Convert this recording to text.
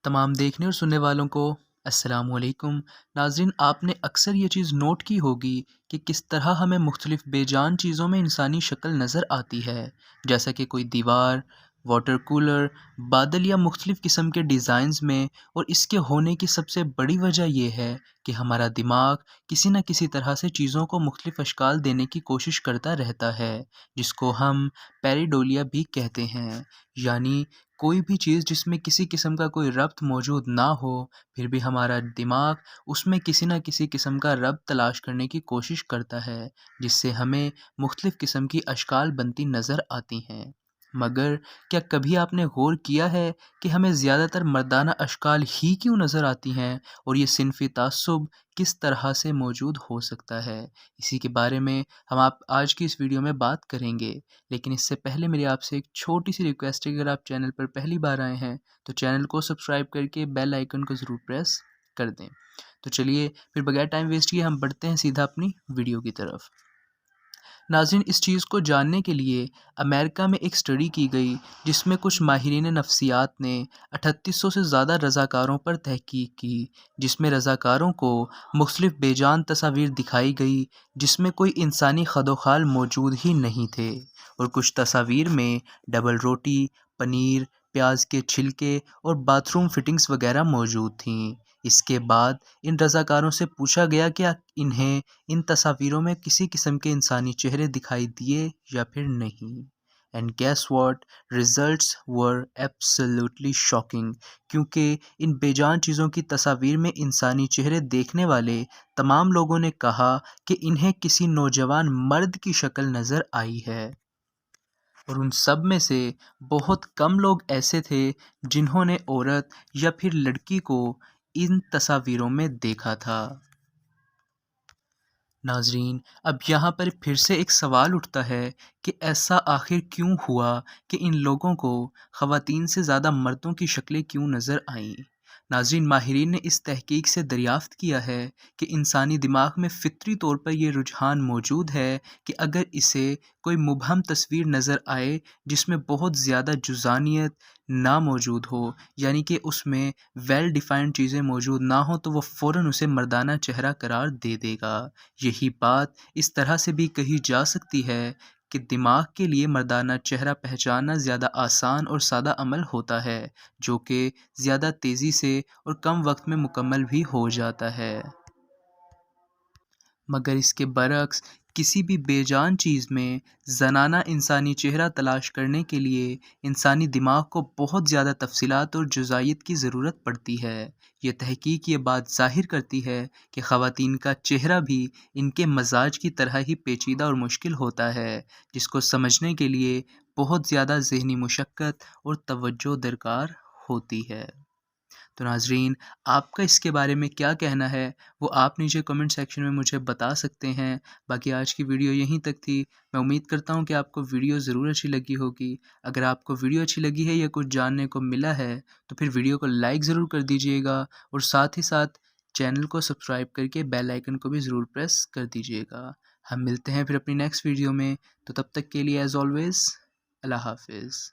تمام دیکھنے اور سننے والوں کو السلام علیکم۔ ناظرین، آپ نے اکثر یہ چیز نوٹ کی ہوگی کہ کس طرح ہمیں مختلف بے جان چیزوں میں انسانی شکل نظر آتی ہے، جیسا کہ کوئی دیوار، واٹر کولر، بادل یا مختلف قسم کے ڈیزائنز میں۔ اور اس کے ہونے کی سب سے بڑی وجہ یہ ہے کہ ہمارا دماغ کسی نہ کسی طرح سے چیزوں کو مختلف اشکال دینے کی کوشش کرتا رہتا ہے، جس کو ہم پیریڈولیا بھی کہتے ہیں، یعنی کوئی بھی چیز جس میں کسی قسم کا کوئی ربط موجود نہ ہو، پھر بھی ہمارا دماغ اس میں کسی نہ کسی قسم کا ربط تلاش کرنے کی کوشش کرتا ہے، جس سے ہمیں مختلف قسم کی اشکال بنتی نظر آتی ہیں۔ مگر کیا کبھی آپ نے غور کیا ہے کہ ہمیں زیادہ تر مردانہ اشکال ہی کیوں نظر آتی ہیں، اور یہ صنفی تعصب کس طرح سے موجود ہو سکتا ہے؟ اسی کے بارے میں ہم آج کی اس ویڈیو میں بات کریں گے۔ لیکن اس سے پہلے میری آپ سے ایک چھوٹی سی ریکویسٹ ہے کہ اگر آپ چینل پر پہلی بار آئے ہیں تو چینل کو سبسکرائب کر کے بیل آئیکن کو ضرور پریس کر دیں۔ تو چلیے پھر بغیر ٹائم ویسٹ کیے ہم بڑھتے ہیں سیدھا اپنی ویڈیو کی طرف۔ ناظرین، اس چیز کو جاننے کے لیے امریکہ میں ایک اسٹڈی کی گئی جس میں کچھ ماہرین نفسیات نے 3800 سے زیادہ رضاکاروں پر تحقیق کی، جس میں رضاکاروں کو مختلف بے جان تصاویر دکھائی گئی جس میں کوئی انسانی خد و خال موجود ہی نہیں تھے، اور کچھ تصاویر میں ڈبل روٹی، پنیر، پیاز کے چھلکے اور باتھ روم فٹنگز وغیرہ موجود تھیں۔ اس کے بعد ان رضاکاروں سے پوچھا گیا کہ انہیں ان تصاویروں میں کسی قسم کے انسانی چہرے دکھائی دیے یا پھر نہیں۔ And guess what, results were absolutely shocking, کیونکہ ان بے جان چیزوں کی تصاویر میں انسانی چہرے دیکھنے والے تمام لوگوں نے کہا کہ انہیں کسی نوجوان مرد کی شکل نظر آئی ہے، اور ان سب میں سے بہت کم لوگ ایسے تھے جنہوں نے عورت یا پھر لڑکی کو ان تصاویروں میں دیکھا تھا۔ ناظرین، اب یہاں پر پھر سے ایک سوال اٹھتا ہے کہ ایسا آخر کیوں ہوا کہ ان لوگوں کو خواتین سے زیادہ مردوں کی شکلیں کیوں نظر آئیں؟ ناظرین، ماہرین نے اس تحقیق سے دریافت کیا ہے کہ انسانی دماغ میں فطری طور پر یہ رجحان موجود ہے کہ اگر اسے کوئی مبہم تصویر نظر آئے جس میں بہت زیادہ جزانیت نہ موجود ہو، یعنی کہ اس میں ویل ڈیفائنڈ چیزیں موجود نہ ہوں، تو وہ فوراً اسے مردانہ چہرہ قرار دے دے گا۔ یہی بات اس طرح سے بھی کہی جا سکتی ہے کہ دماغ کے لیے مردانہ چہرہ پہچاننا زیادہ آسان اور سادہ عمل ہوتا ہے، جو کہ زیادہ تیزی سے اور کم وقت میں مکمل بھی ہو جاتا ہے۔ مگر اس کے برعکس کسی بھی بے جان چیز میں زنانہ انسانی چہرہ تلاش کرنے کے لیے انسانی دماغ کو بہت زیادہ تفصیلات اور جزئیات کی ضرورت پڑتی ہے۔ یہ تحقیق یہ بات ظاہر کرتی ہے کہ خواتین کا چہرہ بھی ان کے مزاج کی طرح ہی پیچیدہ اور مشکل ہوتا ہے، جس کو سمجھنے کے لیے بہت زیادہ ذہنی مشقت اور توجہ درکار ہوتی ہے۔ تو ناظرین، آپ کا اس کے بارے میں کیا کہنا ہے وہ آپ نیچے کمنٹ سیکشن میں مجھے بتا سکتے ہیں۔ باقی آج کی ویڈیو یہیں تک تھی۔ میں امید کرتا ہوں کہ آپ کو ویڈیو ضرور اچھی لگی ہوگی۔ اگر آپ کو ویڈیو اچھی لگی ہے یا کچھ جاننے کو ملا ہے تو پھر ویڈیو کو لائک ضرور کر دیجیے گا، اور ساتھ ہی ساتھ چینل کو سبسکرائب کر کے بیل آئیکن کو بھی ضرور پریس کر دیجیے گا۔ ہم ملتے ہیں پھر اپنی نیکسٹ ویڈیو میں، تو تب تک کے لیے ایز آلویز اللہ حافظ۔